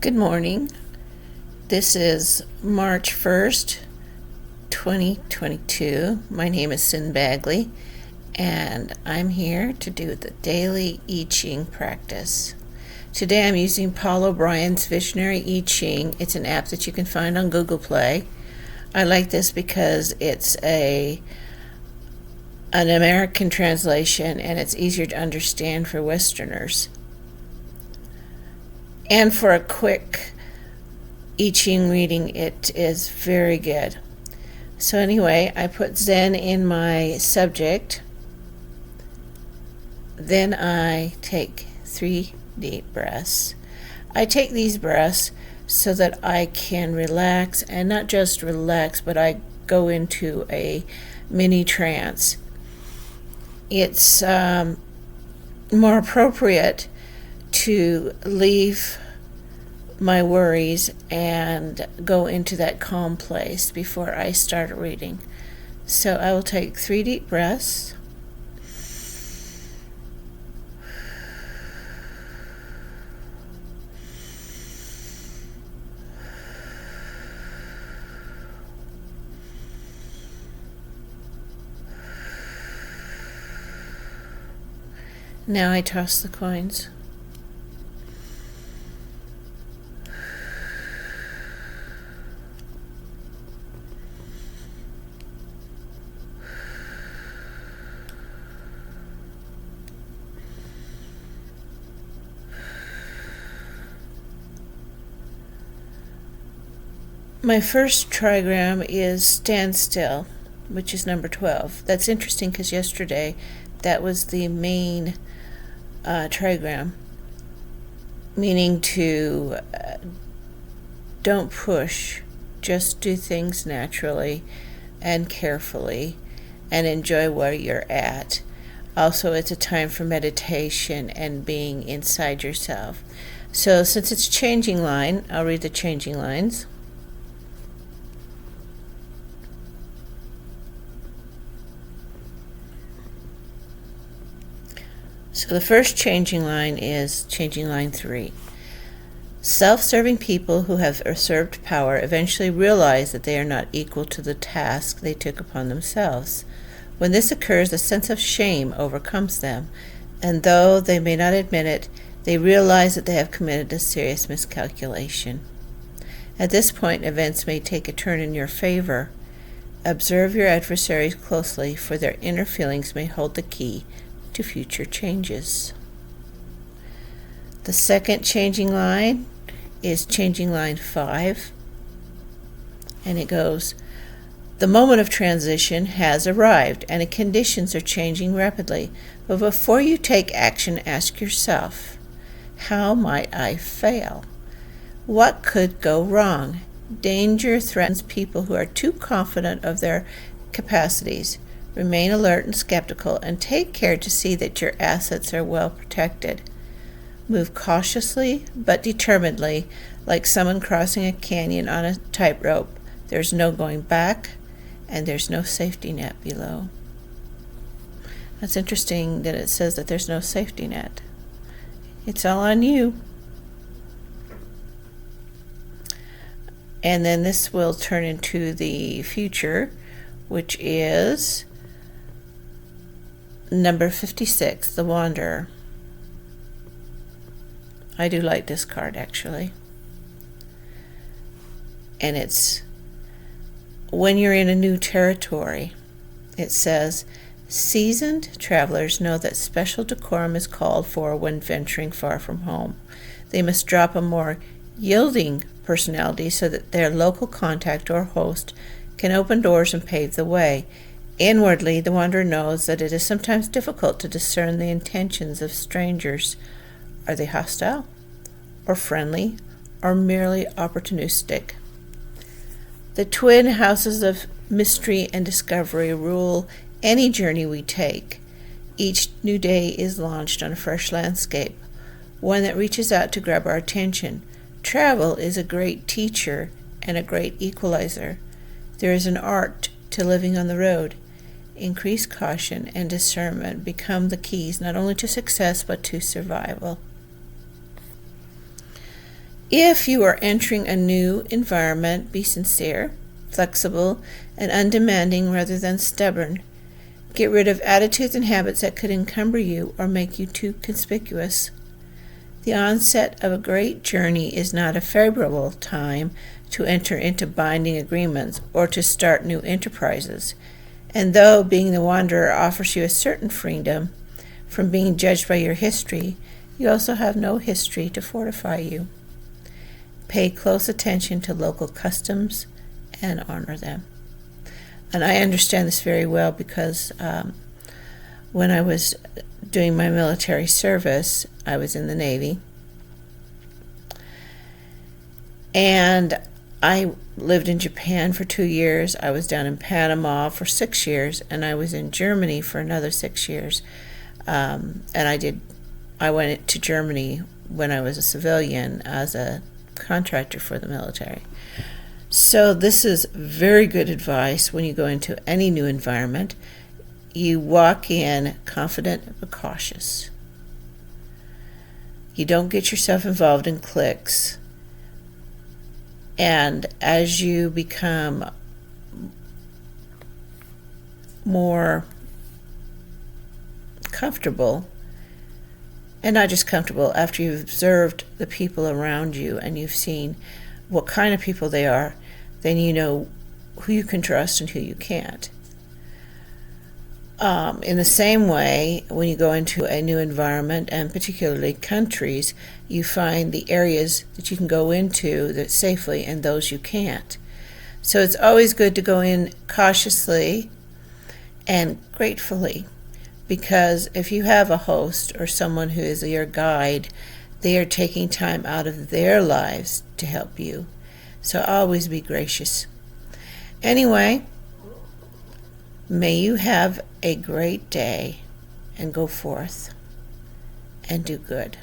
Good morning. This is March 1st, 2022. My name is Sin Bagley, and I'm here to do the daily I Ching practice. Today I'm using Paul O'Brien's Visionary I Ching. It's an app that you can find on Google Play. I like this because it's an American translation and it's easier to understand for Westerners. And for a quick I Ching reading, it is very good. So anyway, I put Zen in my subject. Then I take 3 deep breaths. I take these breaths so that I can relax, and not just relax, but I go into a mini trance. It's more appropriate to leave my worries and go into that calm place before I start reading. So I will take 3 deep breaths. Now I toss the coins. My first trigram is stand still, which is number 12. That's interesting because yesterday that was the main trigram, meaning to don't push, just do things naturally and carefully and enjoy where you're at. Also, it's a time for meditation and being inside yourself. So since it's changing line, I'll read the changing lines. So the first changing line is changing line 3. Self-serving people who have usurped power eventually realize that they are not equal to the task they took upon themselves. When this occurs, a sense of shame overcomes them, and though they may not admit it, they realize that they have committed a serious miscalculation. At this point, events may take a turn in your favor. Observe your adversaries closely, for their inner feelings may hold the key to future changes. The second changing line is changing line 5, and it goes, the moment of transition has arrived and the conditions are changing rapidly, but before you take action, ask yourself, how might I fail? What could go wrong? Danger threatens people who are too confident of their capacities. Remain alert and skeptical, and take care to see that your assets are well protected. Move cautiously but determinedly, like someone crossing a canyon on a tightrope. There's no going back, and there's no safety net below. That's interesting that it says that there's no safety net. It's all on you. And then this will turn into the future, which is number 56, the Wanderer. I do like this card, actually. And it's when you're in a new territory. It says, seasoned travelers know that special decorum is called for when venturing far from home. They must drop a more yielding personality so that their local contact or host can open doors and pave the way. Inwardly, the wanderer knows that it is sometimes difficult to discern the intentions of strangers. Are they hostile, or friendly, or merely opportunistic? The twin houses of mystery and discovery rule any journey we take. Each new day is launched on a fresh landscape, one that reaches out to grab our attention. Travel is a great teacher and a great equalizer. There is an art to living on the road. Increased caution and discernment become the keys not only to success but to survival. If you are entering a new environment, be sincere, flexible, and undemanding rather than stubborn. Get rid of attitudes and habits that could encumber you or make you too conspicuous. The onset of a great journey is not a favorable time to enter into binding agreements or to start new enterprises. And though being the wanderer offers you a certain freedom from being judged by your history, you also have no history to fortify you. Pay close attention to local customs and honor them. And I understand this very well because when I was doing my military service, I was in the Navy. And I lived in Japan for 2 years. I was down in Panama for 6 years, and I was in Germany for another 6 years. I went to Germany when I was a civilian as a contractor for the military. So this is very good advice when you go into any new environment. You walk in confident but cautious. You don't get yourself involved in cliques. And as you become more comfortable, and not just comfortable, after you've observed the people around you and you've seen what kind of people they are, then you know who you can trust and who you can't. In the same way, when you go into a new environment, and particularly countries, you find the areas that you can go into that safely and those you can't. So it's always good to go in cautiously and gratefully, because if you have a host or someone who is your guide, they are taking time out of their lives to help you. So always be gracious. Anyway, may you have a great day and go forth and do good.